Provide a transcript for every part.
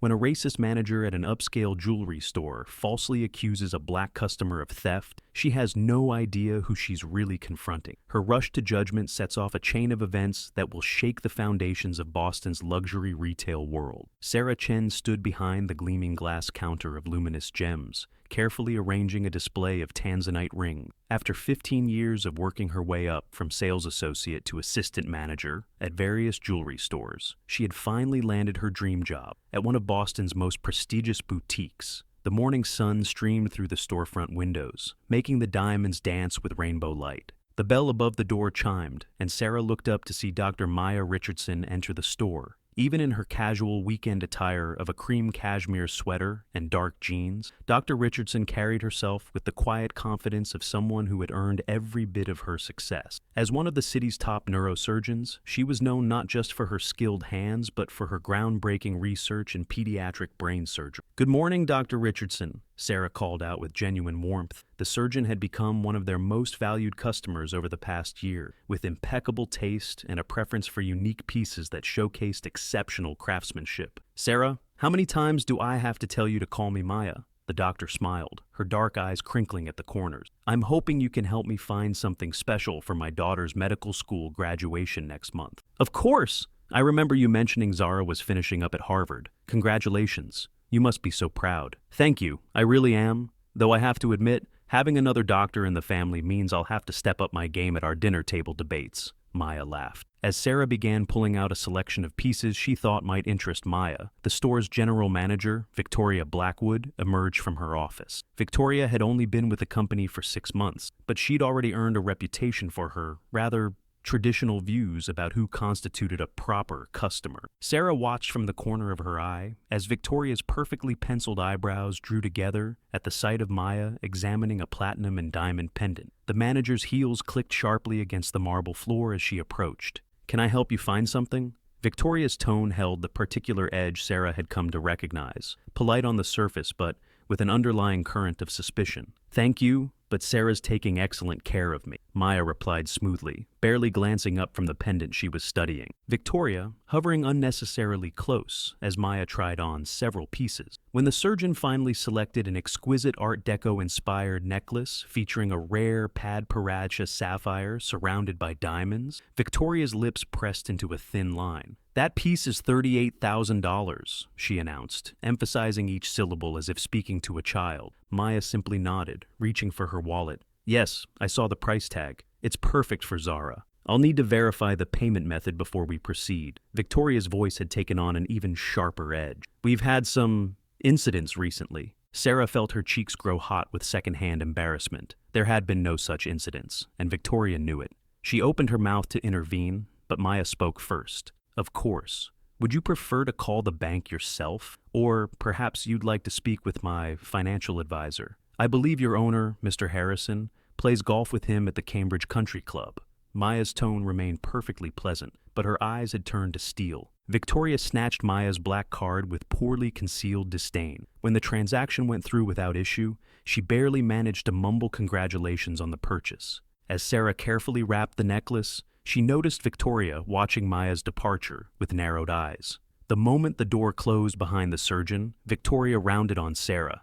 When a racist manager at an upscale jewelry store falsely accuses a black customer of theft, she has no idea who she's really confronting. Her rush to judgment sets off a chain of events that will shake the foundations of Boston's luxury retail world. Sarah Chen stood behind the gleaming glass counter of luminous gems, carefully arranging a display of tanzanite rings. After 15 years of working her way up from sales associate to assistant manager at various jewelry stores, she had finally landed her dream job at one of Boston's most prestigious boutiques. The morning sun streamed through the storefront windows, making the diamonds dance with rainbow light. The bell above the door chimed, and Sarah looked up to see Dr. Maya Richardson enter the store. Even in her casual weekend attire of a cream cashmere sweater and dark jeans, Dr. Richardson carried herself with the quiet confidence of someone who had earned every bit of her success. As one of the city's top neurosurgeons, she was known not just for her skilled hands, but for her groundbreaking research in pediatric brain surgery. "Good morning, Dr. Richardson," Sarah called out with genuine warmth. The surgeon had become one of their most valued customers over the past year, with impeccable taste and a preference for unique pieces that showcased exceptional craftsmanship. "Sarah, how many times do I have to tell you to call me Maya?" The doctor smiled, her dark eyes crinkling at the corners. "I'm hoping you can help me find something special for my daughter's medical school graduation next month." "Of course! I remember you mentioning Zara was finishing up at Harvard. Congratulations. You must be so proud." "Thank you, I really am. Though I have to admit, having another doctor in the family means I'll have to step up my game at our dinner table debates," Maya laughed. As Sarah began pulling out a selection of pieces she thought might interest Maya, the store's general manager, Victoria Blackwood, emerged from her office. Victoria had only been with the company for 6 months, but she'd already earned a reputation for her rather traditional views about who constituted a proper customer. Sarah watched from the corner of her eye as Victoria's perfectly penciled eyebrows drew together at the sight of Maya examining a platinum and diamond pendant. The manager's heels clicked sharply against the marble floor as she approached. "Can I help you find something?" Victoria's tone held the particular edge Sarah had come to recognize, polite on the surface but with an underlying current of suspicion. "Thank you, but Sarah's taking excellent care of me," Maya replied smoothly, barely glancing up from the pendant she was studying. Victoria, hovering unnecessarily close as Maya tried on several pieces. When the surgeon finally selected an exquisite Art Deco-inspired necklace featuring a rare Padparadscha sapphire surrounded by diamonds, Victoria's lips pressed into a thin line. "That piece is $38,000, she announced, emphasizing each syllable as if speaking to a child. Maya simply nodded, reaching for her wallet. "Yes, I saw the price tag. It's perfect for Zara. I'll need to verify the payment method before we proceed." Victoria's voice had taken on an even sharper edge. "We've had some incidents recently." Sarah felt her cheeks grow hot with secondhand embarrassment. There had been no such incidents, and Victoria knew it. She opened her mouth to intervene, but Maya spoke first. "Of course. Would you prefer to call the bank yourself? Or perhaps you'd like to speak with my financial advisor. I believe your owner, Mr. Harrison, plays golf with him at the Cambridge Country Club." Maya's tone remained perfectly pleasant, but her eyes had turned to steel. Victoria snatched Maya's black card with poorly concealed disdain. When the transaction went through without issue, she barely managed to mumble congratulations on the purchase. As Sarah carefully wrapped the necklace, she noticed Victoria watching Maya's departure with narrowed eyes. The moment the door closed behind the surgeon, Victoria rounded on Sarah.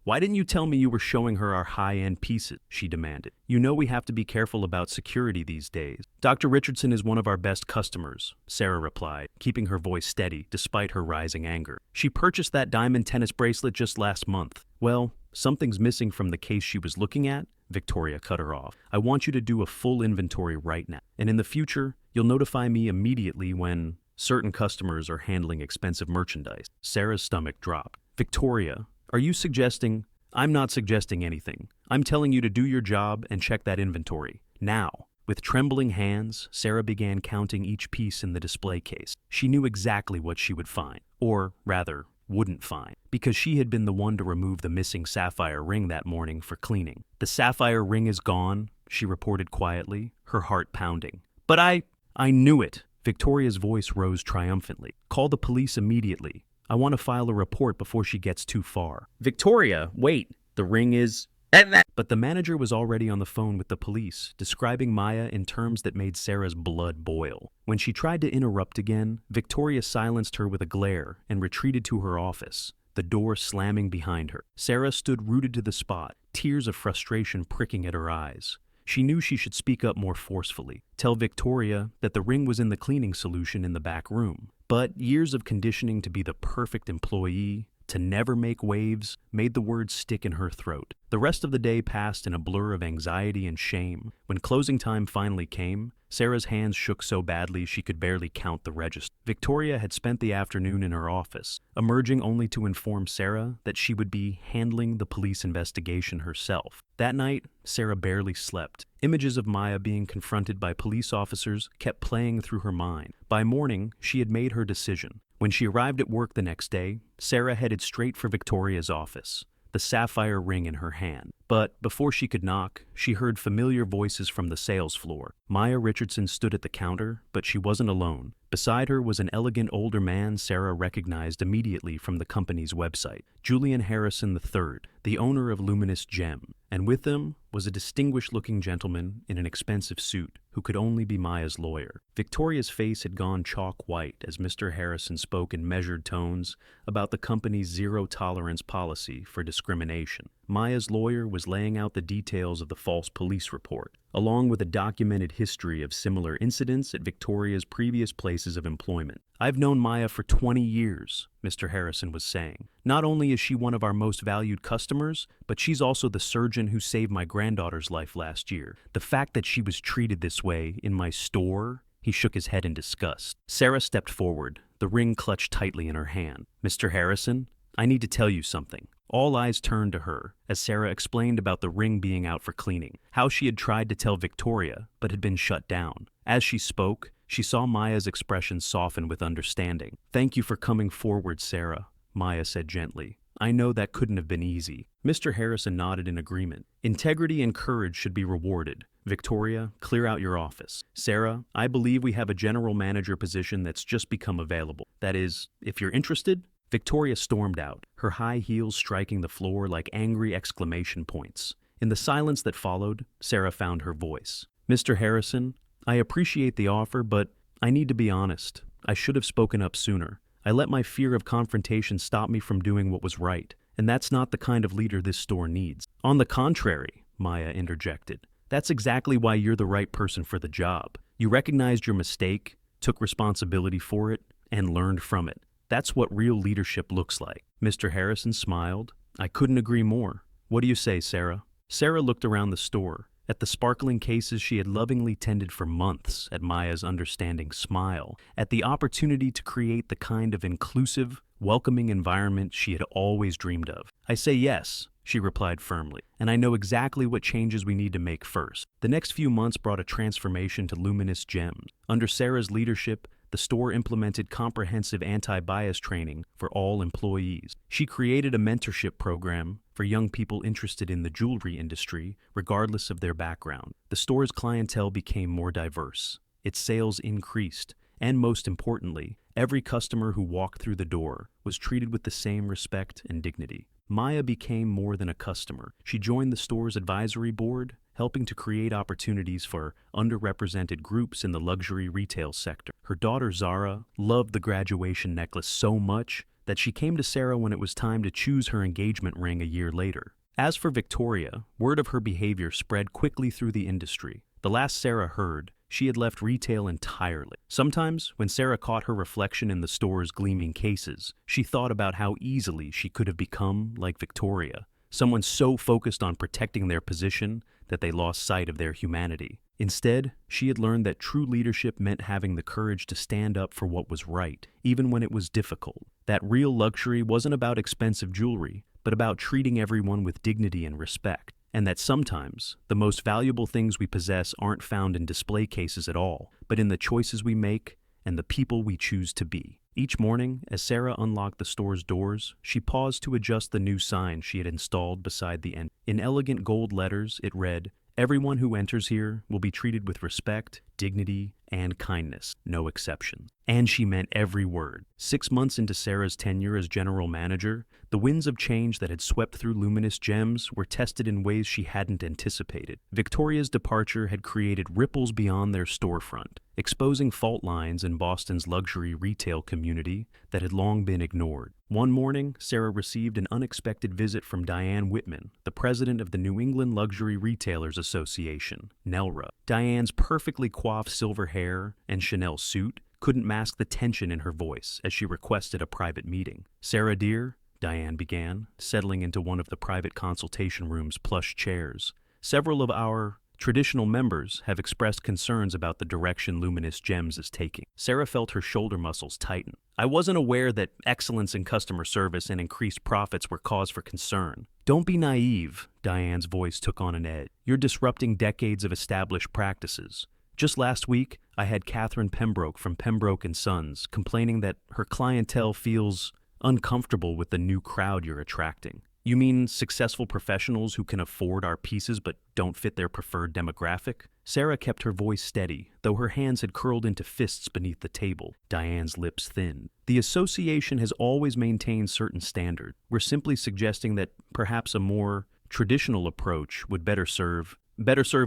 "Why didn't you tell me you were showing her our high-end pieces?" she demanded. "You know we have to be careful about security these days." "Dr. Richardson is one of our best customers," Sarah replied, keeping her voice steady despite her rising anger. "She purchased that diamond tennis bracelet just last month." "Well, something's missing from the case she was looking at," Victoria cut her off. "I want you to do a full inventory right now. And in the future, you'll notify me immediately when certain customers are handling expensive merchandise." Sarah's stomach dropped. "Victoria, are you suggesting—" "I'm not suggesting anything. I'm telling you to do your job and check that inventory. Now." With trembling hands, Sarah began counting each piece in the display case. She knew exactly what she would find, or rather, wouldn't find, because she had been the one to remove the missing sapphire ring that morning for cleaning. "The sapphire ring is gone," she reported quietly, her heart pounding. "But I knew it." Victoria's voice rose triumphantly. "Call the police immediately. I want to file a report before she gets too far." "Victoria, wait! The ring is—" But the manager was already on the phone with the police, describing Maya in terms that made Sarah's blood boil. When she tried to interrupt again, Victoria silenced her with a glare and retreated to her office, the door slamming behind her. Sarah stood rooted to the spot, tears of frustration pricking at her eyes. She knew she should speak up more forcefully, tell Victoria that the ring was in the cleaning solution in the back room. But years of conditioning to be the perfect employee, to never make waves, made the words stick in her throat. The rest of the day passed in a blur of anxiety and shame. When closing time finally came, Sarah's hands shook so badly she could barely count the register. Victoria had spent the afternoon in her office, emerging only to inform Sarah that she would be handling the police investigation herself. That night, Sarah barely slept. Images of Maya being confronted by police officers kept playing through her mind. By morning, she had made her decision. When she arrived at work the next day, Sarah headed straight for Victoria's office, the sapphire ring in her hand. But before she could knock, she heard familiar voices from the sales floor. Maya Richardson stood at the counter, but she wasn't alone. Beside her was an elegant older man Sarah recognized immediately from the company's website, Julian Harrison III, the owner of Luminous Gem. And with them was a distinguished-looking gentleman in an expensive suit who could only be Maya's lawyer. Victoria's face had gone chalk white as Mr. Harrison spoke in measured tones about the company's zero-tolerance policy for discrimination. Maya's lawyer was laying out the details of the false police report, along with a documented history of similar incidents at Victoria's previous places of employment. "I've known Maya for 20 years, Mr. Harrison was saying. "Not only is she one of our most valued customers, but she's also the surgeon who saved my granddaughter's life last year. The fact that she was treated this way in my store..." He shook his head in disgust. Sarah stepped forward, the ring clutched tightly in her hand. "Mr. Harrison, I need to tell you something." All eyes turned to her as Sarah explained about the ring being out for cleaning, how she had tried to tell Victoria but had been shut down. As she spoke, she saw Maya's expression soften with understanding. "Thank you for coming forward, Sarah," Maya said gently. "I know that couldn't have been easy." Mr. Harrison nodded in agreement. "Integrity and courage should be rewarded. Victoria, clear out your office. Sarah, I believe we have a general manager position that's just become available. That is, if you're interested." Victoria stormed out, her high heels striking the floor like angry exclamation points. In the silence that followed, Sarah found her voice. "Mr. Harrison, I appreciate the offer, but I need to be honest. I should have spoken up sooner. I let my fear of confrontation stop me from doing what was right, and that's not the kind of leader this store needs." "On the contrary," Maya interjected, "that's exactly why you're the right person for the job. You recognized your mistake, took responsibility for it, and learned from it. That's what real leadership looks like." Mr. Harrison smiled. "I couldn't agree more. What do you say, Sarah?" Sarah looked around the store, at the sparkling cases she had lovingly tended for months, at Maya's understanding smile, at the opportunity to create the kind of inclusive, welcoming environment she had always dreamed of. "I say yes," she replied firmly, "and I know exactly what changes we need to make first." The next few months brought a transformation to Luminous Gems. Under Sarah's leadership, the store implemented comprehensive anti-bias training for all employees. She created a mentorship program for young people interested in the jewelry industry, regardless of their background. The store's clientele became more diverse. Its sales increased, and most importantly, every customer who walked through the door was treated with the same respect and dignity. Maya became more than a customer. She joined the store's advisory board, helping to create opportunities for underrepresented groups in the luxury retail sector. Her daughter Zara loved the graduation necklace so much that she came to Sarah when it was time to choose her engagement ring a year later. As for Victoria, word of her behavior spread quickly through the industry. The last Sarah heard, she had left retail entirely. Sometimes, when Sarah caught her reflection in the store's gleaming cases, she thought about how easily she could have become like Victoria, someone so focused on protecting their position that they lost sight of their humanity. Instead, she had learned that true leadership meant having the courage to stand up for what was right, even when it was difficult. That real luxury wasn't about expensive jewelry, but about treating everyone with dignity and respect. And that sometimes, the most valuable things we possess aren't found in display cases at all, but in the choices we make and the people we choose to be. Each morning, as Sarah unlocked the store's doors, she paused to adjust the new sign she had installed beside the entrance. In elegant gold letters, it read, "Everyone who enters here will be treated with respect, dignity, and kindness, no exception. And she meant every word. 6 months into Sarah's tenure as general manager, the winds of change that had swept through Luminous Gems were tested in ways she hadn't anticipated. Victoria's departure had created ripples beyond their storefront, exposing fault lines in Boston's luxury retail community that had long been ignored. One morning, Sarah received an unexpected visit from Diane Whitman, the president of the New England Luxury Retailers Association, NELRA. Diane's perfectly coiffed silver hair and Chanel suit couldn't mask the tension in her voice as she requested a private meeting. "Sarah, dear," Diane began, settling into one of the private consultation room's plush chairs, "several of our traditional members have expressed concerns about the direction Luminous Gems is taking." Sarah felt her shoulder muscles tighten. "I wasn't aware that excellence in customer service and increased profits were cause for concern." "Don't be naive," Diane's voice took on an edge. "You're disrupting decades of established practices. Just last week, I had Catherine Pembroke from Pembroke & Sons complaining that her clientele feels uncomfortable with the new crowd you're attracting." "You mean successful professionals who can afford our pieces but don't fit their preferred demographic?" Sarah kept her voice steady, though her hands had curled into fists beneath the table. Diane's lips thinned. "The association has always maintained certain standards. We're simply suggesting that perhaps a more traditional approach would better serve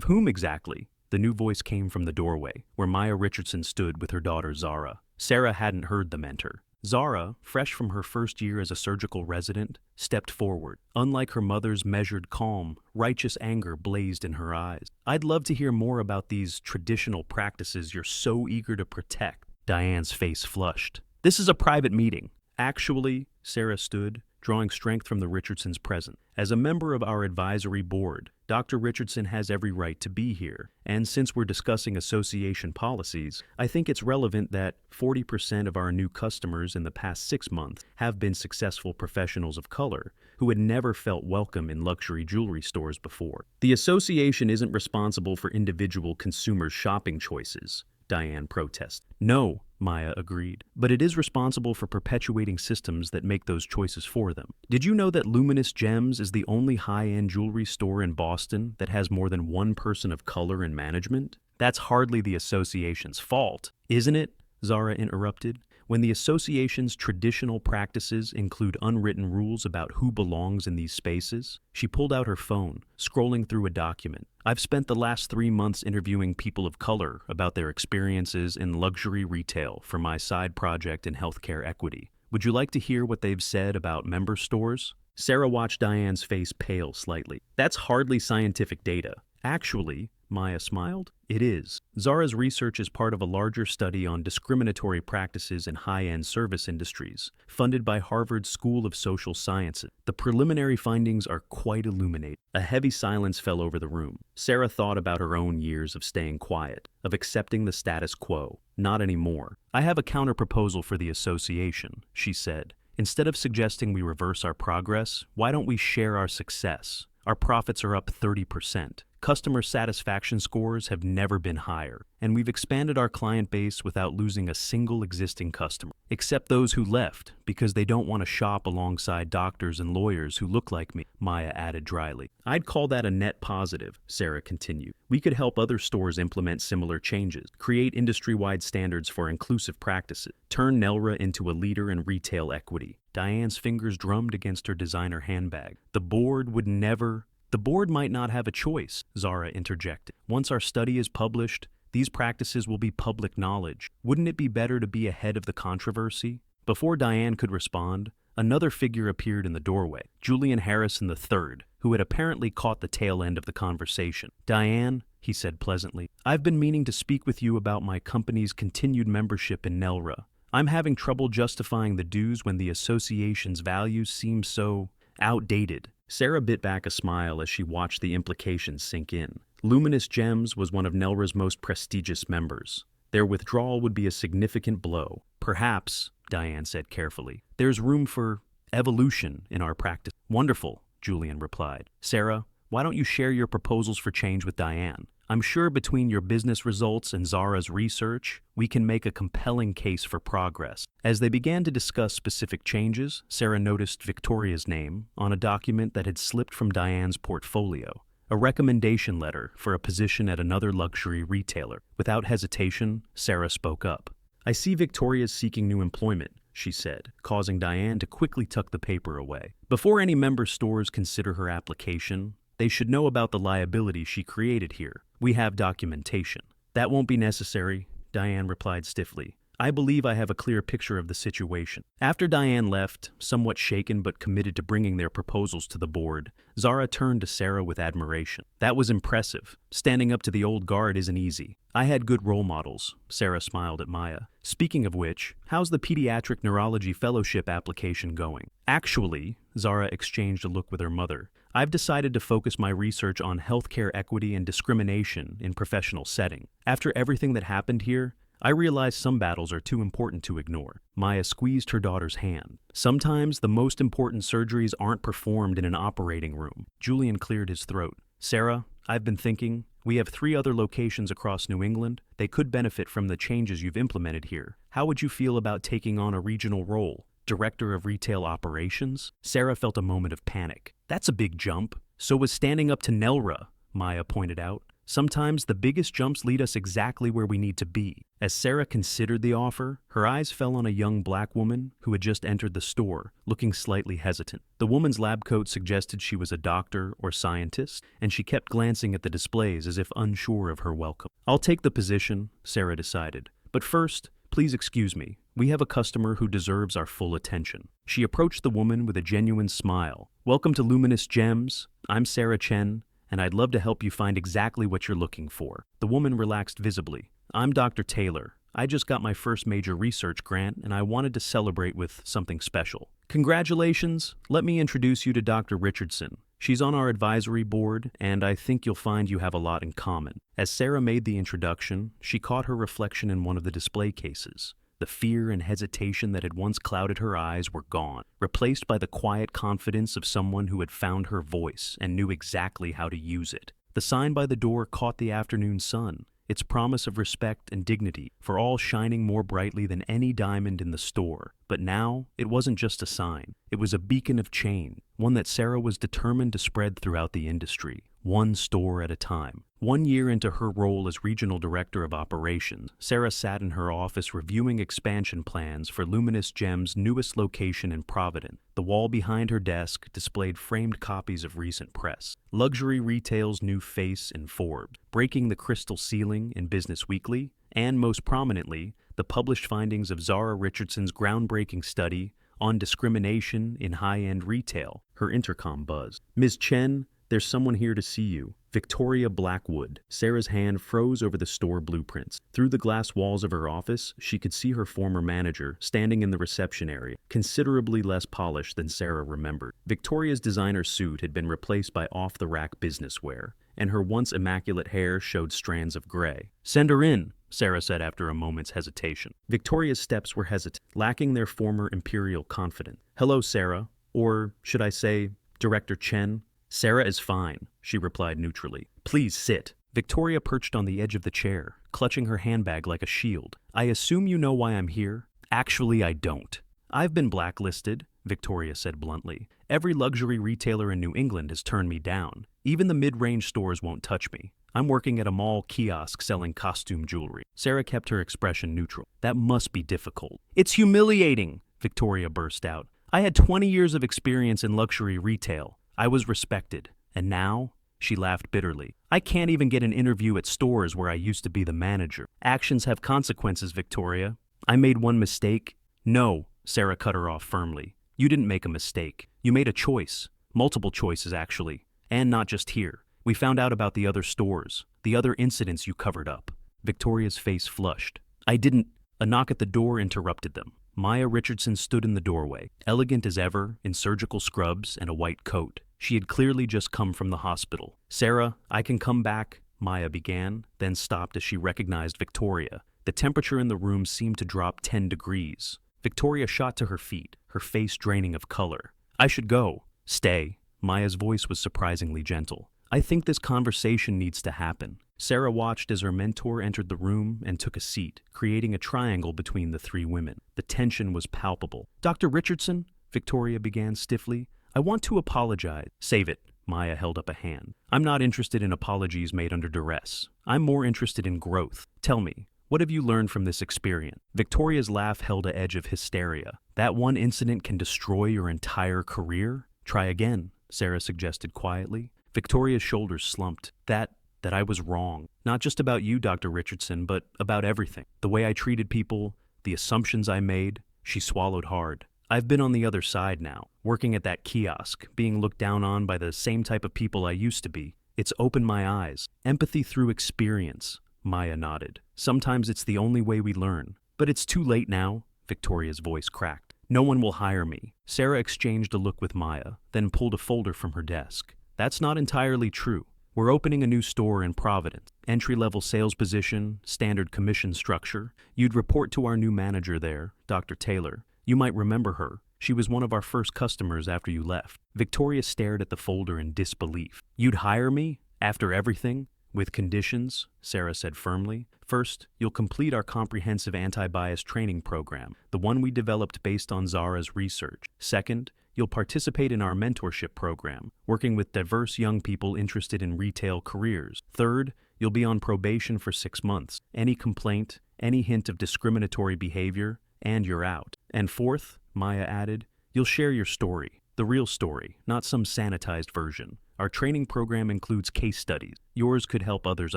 whom exactly?" The new voice came from the doorway, where Maya Richardson stood with her daughter Zara. Sarah hadn't heard them enter. Zara, fresh from her first year as a surgical resident, stepped forward. Unlike her mother's measured calm, righteous anger blazed in her eyes. "I'd love to hear more about these traditional practices you're so eager to protect." Diane's face flushed. "This is a private meeting." "Actually," Sarah stood, drawing strength from the Richardsons' presence. "As a member of our advisory board, Dr. Richardson has every right to be here, and since we're discussing association policies, I think it's relevant that 40% of our new customers in the past 6 months have been successful professionals of color who had never felt welcome in luxury jewelry stores before. The association isn't responsible for individual consumers' shopping choices," Diane protested. "No," Maya agreed, "but it is responsible for perpetuating systems that make those choices for them. Did you know that Luminous Gems is the only high-end jewelry store in Boston that has more than one person of color in management?" "That's hardly the association's fault, isn't it?" Zara interrupted. "When the association's traditional practices include unwritten rules about who belongs in these spaces." She pulled out her phone, scrolling through a document. "I've spent the last 3 months interviewing people of color about their experiences in luxury retail for my side project in healthcare equity. Would you like to hear what they've said about member stores?" Sarah watched Diane's face pale slightly. "That's hardly scientific data." "Actually," Maya smiled, "it is. Zara's research is part of a larger study on discriminatory practices in high-end service industries, funded by Harvard's School of Social Sciences. The preliminary findings are quite illuminating." A heavy silence fell over the room. Sarah thought about her own years of staying quiet, of accepting the status quo. "Not anymore. I have a counter-proposal for the association," she said. "Instead of suggesting we reverse our progress, why don't we share our success? Our profits are up 30%. Customer satisfaction scores have never been higher, and we've expanded our client base without losing a single existing customer, except those who left because they don't want to shop alongside doctors and lawyers who look like me," Maya added dryly. "I'd call that a net positive," Sarah continued. "We could help other stores implement similar changes, create industry-wide standards for inclusive practices, turn NELRA into a leader in retail equity." Diane's fingers drummed against her designer handbag. The board might not have a choice," Zara interjected. "Once our study is published, these practices will be public knowledge. Wouldn't it be better to be ahead of the controversy?" Before Diane could respond, another figure appeared in the doorway, Julian Harrison III, who had apparently caught the tail end of the conversation. "Diane," he said pleasantly, "I've been meaning to speak with you about my company's continued membership in NELRA. I'm having trouble justifying the dues when the association's values seem so outdated." Sarah bit back a smile as she watched the implications sink in. Luminous Gems was one of NELRA's most prestigious members. Their withdrawal would be a significant blow. "Perhaps," Diane said carefully, "there's room for evolution in our practice." "Wonderful," Julian replied. "Sarah, why don't you share your proposals for change with Diane? I'm sure between your business results and Zara's research, we can make a compelling case for progress." As they began to discuss specific changes, Sarah noticed Victoria's name on a document that had slipped from Diane's portfolio, A recommendation letter for a position at another luxury retailer. Without hesitation, Sarah spoke up. I see Victoria's seeking new employment, she said, causing Diane to quickly tuck the paper away. Before any member stores consider her application, they should know about the liability she created here. We have documentation. That won't be necessary, Diane replied stiffly. I believe I have a clear picture of the situation. After Diane left, somewhat shaken but committed to bringing their proposals to the board, Zara turned to Sarah with admiration. That was impressive. Standing up to the old guard isn't easy. I had good role models, Sarah smiled at Maya. Speaking of which, how's the Pediatric Neurology Fellowship application going? Actually, Zara exchanged a look with her mother. I've decided to focus my research on healthcare equity and discrimination in professional setting. After everything that happened here, I realize some battles are too important to ignore. Maya squeezed her daughter's hand. Sometimes the most important surgeries aren't performed in an operating room. Julian cleared his throat. Sarah, I've been thinking, we have 3 other locations across New England. They could benefit from the changes you've implemented here. How would you feel about taking on a regional role? Director of Retail Operations? Sarah felt a moment of panic. That's a big jump. So was standing up to Nelra, Maya pointed out. Sometimes the biggest jumps lead us exactly where we need to be. As Sarah considered the offer, her eyes fell on a young black woman who had just entered the store, looking slightly hesitant. The woman's lab coat suggested she was a doctor or scientist, and she kept glancing at the displays as if unsure of her welcome. I'll take the position, Sarah decided. But first, please excuse me. We have a customer who deserves our full attention. She approached the woman with a genuine smile. Welcome to Luminous Gems. I'm Sarah Chen, and I'd love to help you find exactly what you're looking for. The woman relaxed visibly. I'm Dr. Taylor. I just got my first major research grant, and I wanted to celebrate with something special. Congratulations! Let me introduce you to Dr. Richardson. She's on our advisory board, and I think you'll find you have a lot in common. As Sarah made the introduction, she caught her reflection in one of the display cases. The fear and hesitation that had once clouded her eyes were gone, replaced by the quiet confidence of someone who had found her voice and knew exactly how to use it. The sign by the door caught the afternoon sun, its promise of respect and dignity for all shining more brightly than any diamond in the store. But now, it wasn't just a sign. It was a beacon of change, one that Sarah was determined to spread throughout the industry, one store at a time. 1 year into her role as Regional Director of Operations, Sarah sat in her office reviewing expansion plans for Luminous Gems' newest location in Providence. The wall behind her desk displayed framed copies of recent press. Luxury Retail's new face in Forbes, Breaking the Crystal Ceiling in Business Weekly, and most prominently, the published findings of Zara Richardson's groundbreaking study on discrimination in high-end retail. Her intercom buzzed. Ms. Chen, there's someone here to see you. Victoria Blackwood. Sarah's hand froze over the store blueprints. Through the glass walls of her office, she could see her former manager standing in the reception area, considerably less polished than Sarah remembered. Victoria's designer suit had been replaced by off-the-rack business wear, and her once immaculate hair showed strands of gray. Send her in, Sarah said after a moment's hesitation. Victoria's steps were hesitant, lacking their former imperial confidence. Hello, Sarah. Or should I say, Director Chen? Sarah is fine, she replied neutrally. Please sit. Victoria perched on the edge of the chair, clutching her handbag like a shield. I assume you know why I'm here? Actually, I don't. I've been blacklisted, Victoria said bluntly. Every luxury retailer in New England has turned me down. Even the mid-range stores won't touch me. I'm working at a mall kiosk selling costume jewelry. Sarah kept her expression neutral. That must be difficult. It's humiliating, Victoria burst out. I had 20 years of experience in luxury retail. I was respected. And now, she laughed bitterly, I can't even get an interview at stores where I used to be the manager. Actions have consequences, Victoria. I made one mistake. No, Sarah cut her off firmly. You didn't make a mistake. You made a choice. Multiple choices, actually. And not just here. We found out about the other stores, the other incidents you covered up. Victoria's face flushed. I didn't. A knock at the door interrupted them. Maya Richardson stood in the doorway, elegant as ever, in surgical scrubs and a white coat. She had clearly just come from the hospital. Sarah, I can come back, Maya began, then stopped as she recognized Victoria. The temperature in the room seemed to drop 10 degrees. Victoria shot to her feet, her face draining of color. I should go. Stay. Maya's voice was surprisingly gentle. I think this conversation needs to happen. Sarah watched as her mentor entered the room and took a seat, creating a triangle between the 3 women. The tension was palpable. Dr. Richardson, Victoria began stiffly, I want to apologize. Save it, Maya held up a hand. I'm not interested in apologies made under duress. I'm more interested in growth. Tell me, what have you learned from this experience? Victoria's laugh held an edge of hysteria. That one incident can destroy your entire career? Try again, Sarah suggested quietly. Victoria's shoulders slumped. That I was wrong. Not just about you, Dr. Richardson, but about everything. The way I treated people, the assumptions I made. She swallowed hard. I've been on the other side now, working at that kiosk, being looked down on by the same type of people I used to be. It's opened my eyes. Empathy through experience, Maya nodded. Sometimes it's the only way we learn. But it's too late now, Victoria's voice cracked. No one will hire me. Sarah exchanged a look with Maya, then pulled a folder from her desk. That's not entirely true. We're opening a new store in Providence. Entry-level sales position, standard commission structure. You'd report to our new manager there, Dr. Taylor. You might remember her. She was one of our first customers after you left. Victoria stared at the folder in disbelief. You'd hire me? After everything? With conditions, Sarah said firmly. First, you'll complete our comprehensive anti-bias training program, the one we developed based on Zara's research. Second, you'll participate in our mentorship program, working with diverse young people interested in retail careers. Third, you'll be on probation for 6 months. Any complaint, any hint of discriminatory behavior, and you're out. And fourth, Maya added, you'll share your story, the real story, not some sanitized version. Our training program includes case studies. Yours could help others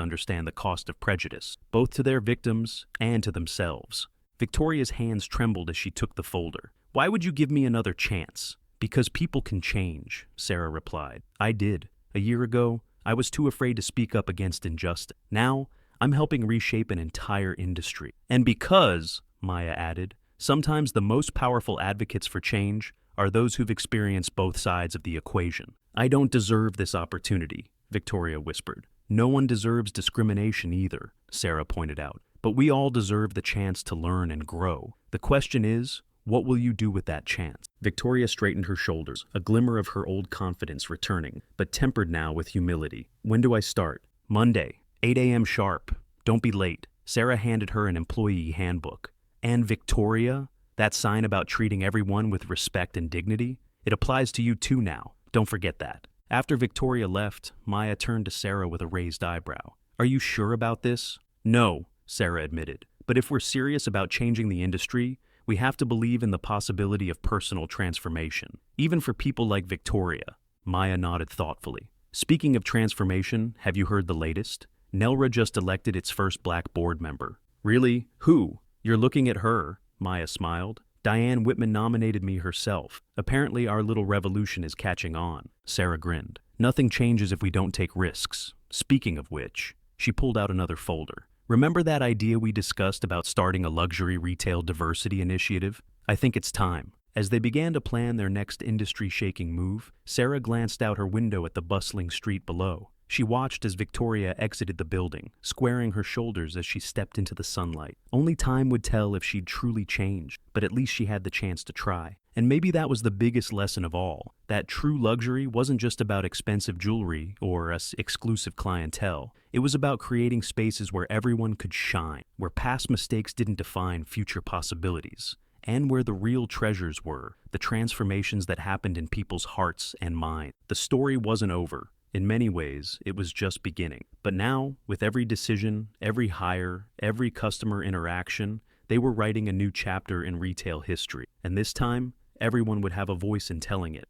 understand the cost of prejudice, both to their victims and to themselves. Victoria's hands trembled as she took the folder. Why would you give me another chance? Because people can change, Sarah replied. I did. A year ago, I was too afraid to speak up against injustice. Now, I'm helping reshape an entire industry. And because, Maya added, sometimes the most powerful advocates for change are those who've experienced both sides of the equation. I don't deserve this opportunity, Victoria whispered. No one deserves discrimination either, Sarah pointed out. But we all deserve the chance to learn and grow. The question is, what will you do with that chance? Victoria straightened her shoulders, a glimmer of her old confidence returning, but tempered now with humility. When do I start? Monday, 8 a.m. sharp. Don't be late. Sarah handed her an employee handbook. And Victoria, that sign about treating everyone with respect and dignity, it applies to you too now. Don't forget that. After Victoria left, Maya turned to Sarah with a raised eyebrow. Are you sure about this? No, Sarah admitted. But if we're serious about changing the industry, we have to believe in the possibility of personal transformation, even for people like Victoria. Maya nodded thoughtfully. Speaking of transformation, have you heard the latest? Nelra just elected its first black board member. Really? Who? You're looking at her, Maya smiled. Diane Whitman nominated me herself. Apparently our little revolution is catching on. Sarah grinned. Nothing changes if we don't take risks. Speaking of which, she pulled out another folder. Remember that idea we discussed about starting a luxury retail diversity initiative? I think it's time. As they began to plan their next industry-shaking move, Sarah glanced out her window at the bustling street below. She watched as Victoria exited the building, squaring her shoulders as she stepped into the sunlight. Only time would tell if she'd truly changed, but at least she had the chance to try. And maybe that was the biggest lesson of all, that true luxury wasn't just about expensive jewelry or exclusive clientele. It was about creating spaces where everyone could shine, where past mistakes didn't define future possibilities, and where the real treasures were, the transformations that happened in people's hearts and minds. The story wasn't over. In many ways, it was just beginning. But now, with every decision, every hire, every customer interaction, they were writing a new chapter in retail history. And this time, everyone would have a voice in telling it.